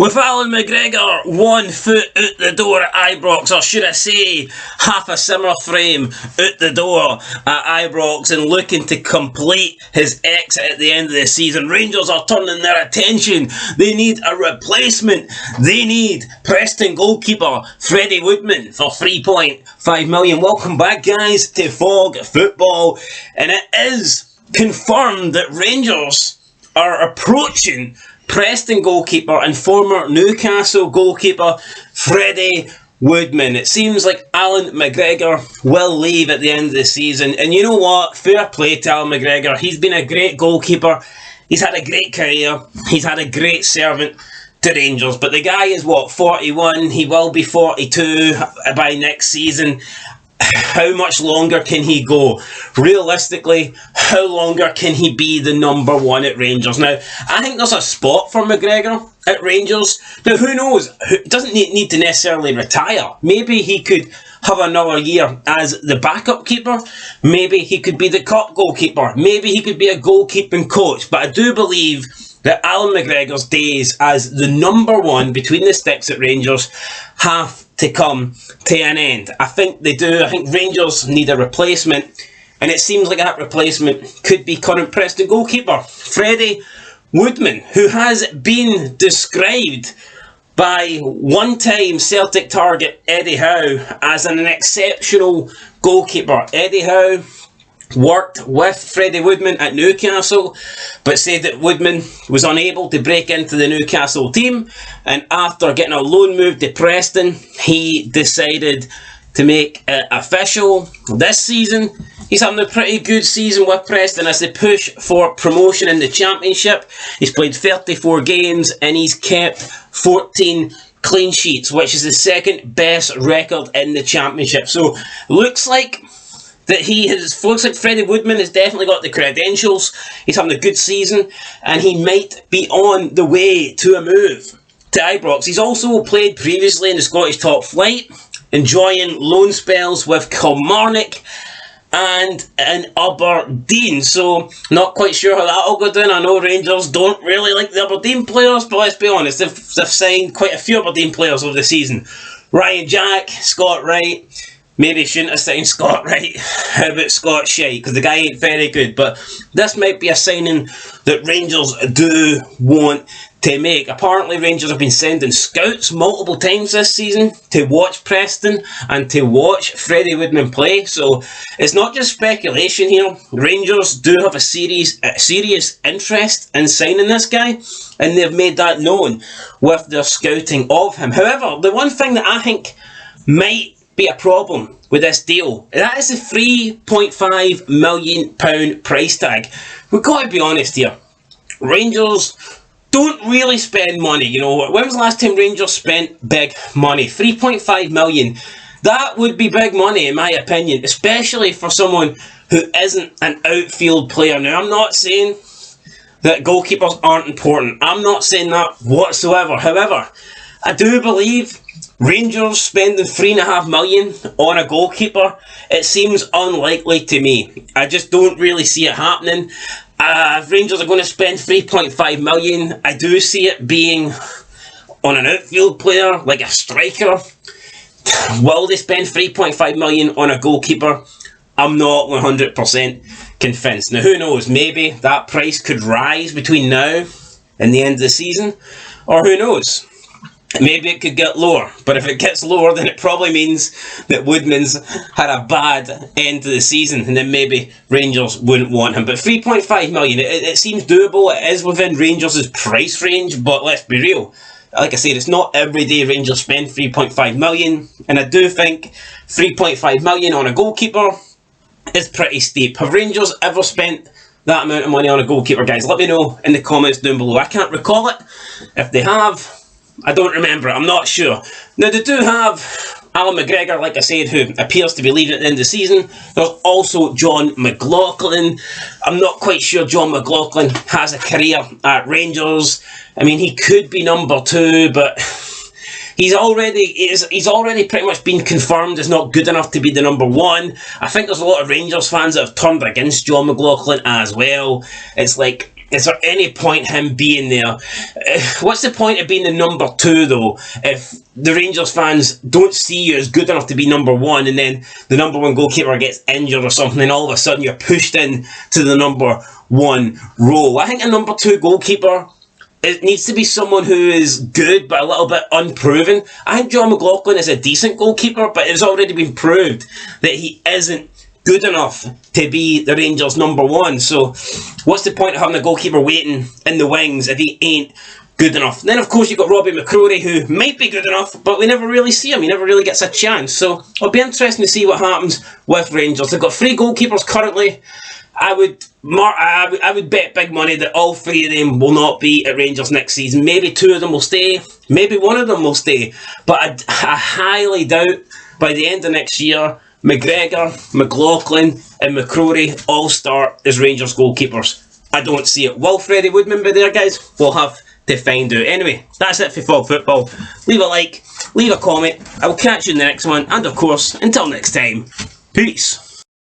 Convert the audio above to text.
With Allan Mcgregor 1 foot out the door at Ibrox, or should I say half a summer frame out the door at Ibrox, and looking to complete his exit at the end of the season, Rangers are turning their attention. They need a replacement. They need Preston goalkeeper Freddie Woodman for £3.5 million. Welcome back, guys, to Fog Football, and it is confirmed that Rangers are approaching Preston goalkeeper and former Newcastle goalkeeper Freddie Woodman. It seems like Allan Mcgregor will leave at the end of the season, and you know what? Fair play to Allan Mcgregor. He's been a great goalkeeper. He's had a great career. He's had a great servant to Rangers, but the guy is what, 41? He will be 42 by next season. How much longer can he go? Realistically, how longer can he be the number one at Rangers? Now, I think there's a spot for Mcgregor at Rangers. Now, who knows? He doesn't need to necessarily retire. Maybe he could have another year as the backup keeper. Maybe he could be the cup goalkeeper. Maybe he could be a goalkeeping coach. But I do believe that Allan McGregor's days as the number one between the sticks at Rangers have to come to an end. I think they do. I think Rangers need a replacement, and it seems like that replacement could be current Preston goalkeeper Freddie Woodman, who has been described by one-time Celtic target Eddie Howe as an exceptional goalkeeper. Eddie Howe worked with Freddie Woodman at Newcastle, but said that Woodman was unable to break into the Newcastle team, and after getting a loan move to Preston, he decided to make it official. This season, he's having a pretty good season with Preston as they push for promotion in the Championship. He's played 34 games and he's kept 14 clean sheets, which is the second best record in the Championship. So, looks like Freddie Woodman has definitely got the credentials. He's having a good season, and he might be on the way to a move to Ibrox. He's also played previously in the Scottish top flight, enjoying loan spells with Kilmarnock and Aberdeen. So, not quite sure how that'll go down. I know Rangers don't really like the Aberdeen players, but let's be honest, they've signed quite a few Aberdeen players over the season. Ryan Jack, Scott Wright. Maybe shouldn't have signed Scott Wright. How about Scott Shite? Because the guy ain't very good. But this might be a signing that Rangers do want to make. Apparently Rangers have been sending scouts multiple times this season to watch Preston and to watch Freddie Woodman play. So it's not just speculation here. Rangers do have a serious interest in signing this guy, and they've made that known with their scouting of him. However, the one thing that I think might be a problem with this deal, that is the £3.5 million price tag. We've got to be honest here. Rangers don't really spend money. You know, when was the last time Rangers spent big money? £3.5 million. That would be big money in my opinion, especially for someone who isn't an outfield player. Now, I'm not saying that goalkeepers aren't important. I'm not saying that whatsoever. However, I do believe Rangers spending £3.5 million on a goalkeeper, it seems unlikely to me. I just don't really see it happening. If Rangers are going to spend £3.5 million, I do see it being on an outfield player, like a striker. Will they spend £3.5 million on a goalkeeper? I'm not 100% convinced. Now, who knows? Maybe that price could rise between now and the end of the season, or who knows? Maybe it could get lower, but if it gets lower, then it probably means that Woodman's had a bad end to the season, and then maybe Rangers wouldn't want him. But £3.5 million, it seems doable. It is within Rangers' price range, but let's be real. Like I said, it's not every day Rangers spend £3.5 million, and I do think £3.5 million on a goalkeeper is pretty steep. Have Rangers ever spent that amount of money on a goalkeeper, guys? Let me know in the comments down below. I can't recall it. If they have, I don't remember it, I'm not sure. Now, they do have Allan Mcgregor, like I said, who appears to be leaving at the end of the season. There's also John McLaughlin. I'm not quite sure John McLaughlin has a career at Rangers. I mean, he could be number two, but he's already pretty much been confirmed as not good enough to be the number one. I think there's a lot of Rangers fans that have turned against John McLaughlin as well. It's like, is there any point him being there? What's the point of being the number 2 though, if the Rangers fans don't see you as good enough to be number 1, and then the number 1 goalkeeper gets injured or something, and all of a sudden you're pushed in to the number 1 role? I think a number 2 goalkeeper, it needs to be someone who is good but a little bit unproven. I think John McLaughlin is a decent goalkeeper, but it's already been proved that he isn't good enough to be the Rangers number 1. So what's the point of having a goalkeeper waiting in the wings if he ain't good enough? And then of course you've got Robbie McCrory, who might be good enough, but we never really see him. He never really gets a chance. So it'll be interesting to see what happens with Rangers. They've got 3 goalkeepers currently. I would bet big money that all 3 of them will not be at Rangers next season. Maybe 2 of them will stay, maybe 1 of them will stay, but I highly doubt by the end of next year Mcgregor, McLaughlin and McCrory all start as Rangers goalkeepers. I don't see it. Will Freddie Woodman be there, guys? We'll have to find out. Anyway, that's it for Fog Football. Leave a like, leave a comment. I will catch you in the next one, and of course, until next time, peace.